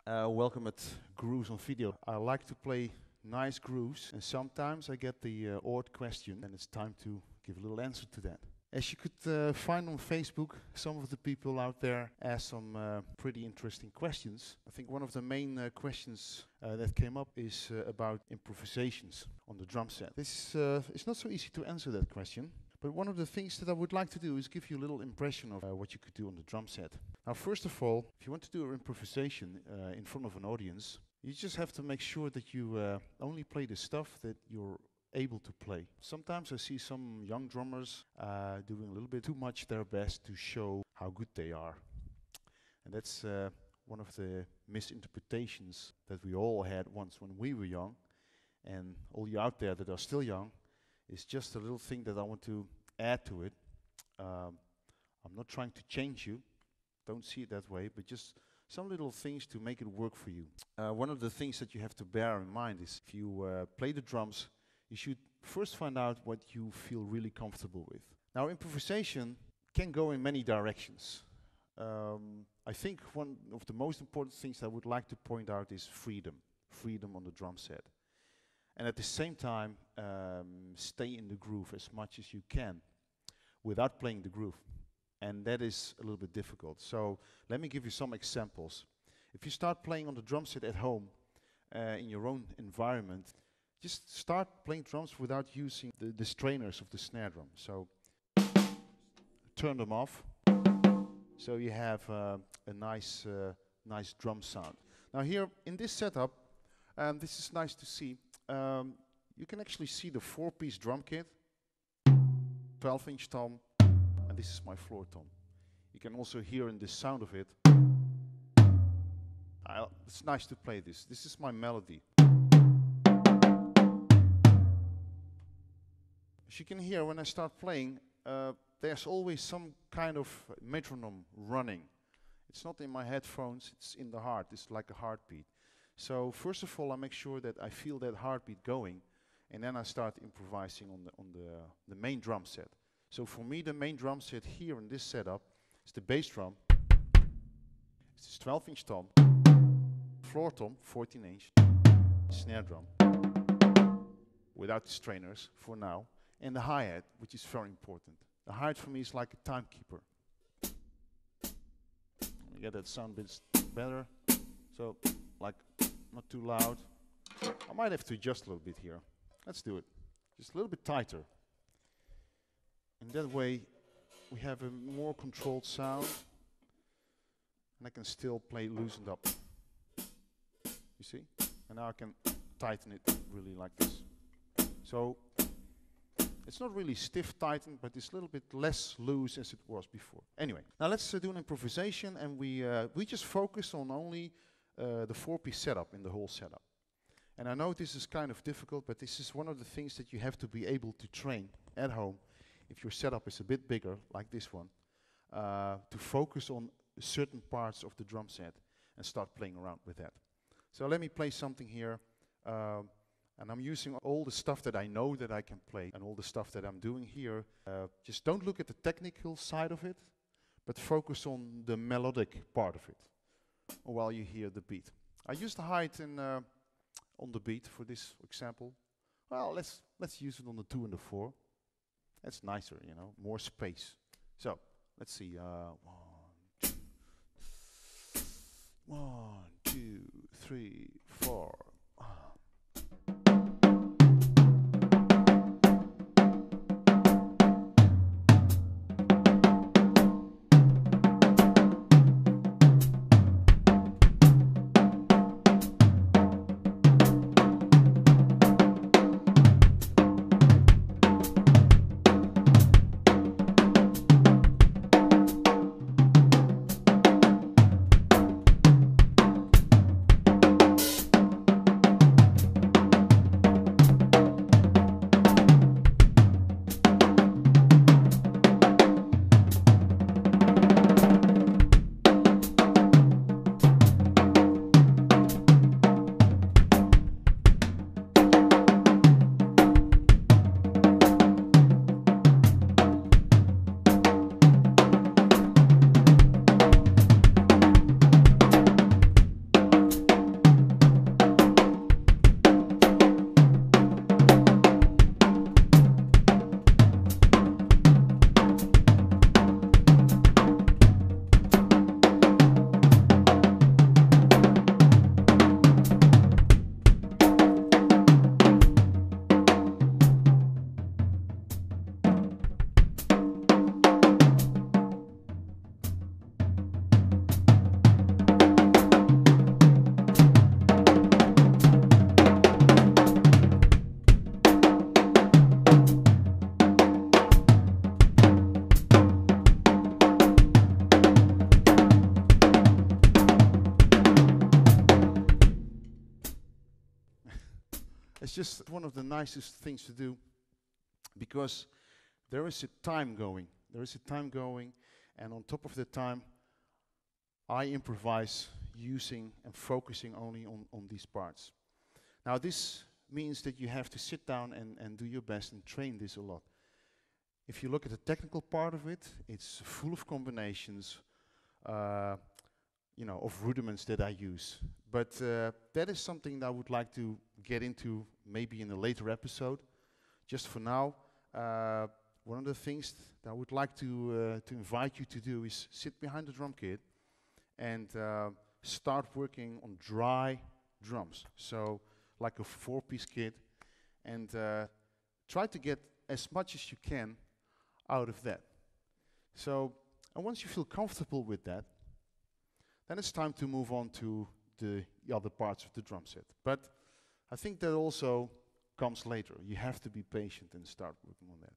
Welcome at Grooves on Video. I like to play nice grooves, and sometimes I get the odd question, and it's time to give a little answer to that. As you could find on Facebook, some of the people out there asked some pretty interesting questions. I think one of the main questions that came up is about improvisations on the drum set. It's not so easy to answer that question. But one of the things that I would like to do is give you a little impression of what you could do on the drum set. Now, first of all, if you want to do an improvisation in front of an audience, you just have to make sure that you only play the stuff that you're able to play. Sometimes I see some young drummers doing a little bit too much their best to show how good they are. And that's one of the misinterpretations that we all had once when we were young. And all you out there that are still young, it's just a little thing that I want to add to it. I'm not trying to change you, don't see it that way, but just some little things to make it work for you. One of the things that you have to bear in mind is if you play the drums, you should first find out what you feel really comfortable with. Now, improvisation can go in many directions. I think one of the most important things I would like to point out is freedom. Freedom on the drum set. And at the same time, stay in the groove as much as you can without playing the groove. And that is a little bit difficult. So let me give you some examples. If you start playing on the drum set at home, in your own environment, just start playing drums without using the strainers of the snare drum. So turn them off, so you have a nice drum sound. Now here, in this setup, this is nice to see. You can actually see the 4-piece drum kit, 12-inch tom, and this is my floor tom. You can also hear in the sound of it. It's nice to play this. This is my melody. As you can hear when I start playing, there's always some kind of metronome running. It's not in my headphones, it's in the heart. It's like a heartbeat. So first of all, I make sure that I feel that heartbeat going, and then I start improvising on the main drum set. So for me, the main drum set here in this setup is the bass drum. It's this 12-inch tom, floor tom, 14-inch, snare drum, without the strainers for now, and the hi-hat, which is very important. The hi-hat for me is like a timekeeper. Let me get that sound a bit better. So, like, not too loud. I might have to adjust a little bit here. Let's do it. Just a little bit tighter. And that way we have a more controlled sound, and I can still play loosened up. You see? And now I can tighten it really like this. So it's not really stiff tightened, but it's a little bit less loose as it was before. Anyway, now let's do an improvisation, and we just focus on only the 4-piece setup in the whole setup. And I know this is kind of difficult, but this is one of the things that you have to be able to train at home if your setup is a bit bigger, like this one, to focus on certain parts of the drum set and start playing around with that. So let me play something here, and I'm using all the stuff that I know that I can play and all the stuff that I'm doing here. Just don't look at the technical side of it, but focus on the melodic part of it while you hear the beat. I use the height on the beat for this example. Well, let's use it on the 2 and the 4. That's nicer, you know, more space. So let's see. 1, 2, 3, 4. It's just one of the nicest things to do because there is a time going. There is a time going, and on top of the time, I improvise using and focusing only on these parts. Now this means that you have to sit down and do your best and train this a lot. If you look at the technical part of it, it's full of combinations, of rudiments that I use. But that is something that I would like to get into maybe in a later episode. Just for now, one of the things that I would like to invite you to do is sit behind the drum kit and start working on dry drums. So like a 4-piece kit, and try to get as much as you can out of that. So, and once you feel comfortable with that, then it's time to move on to the other parts of the drum set. But I think that also comes later. You have to be patient and start working on that.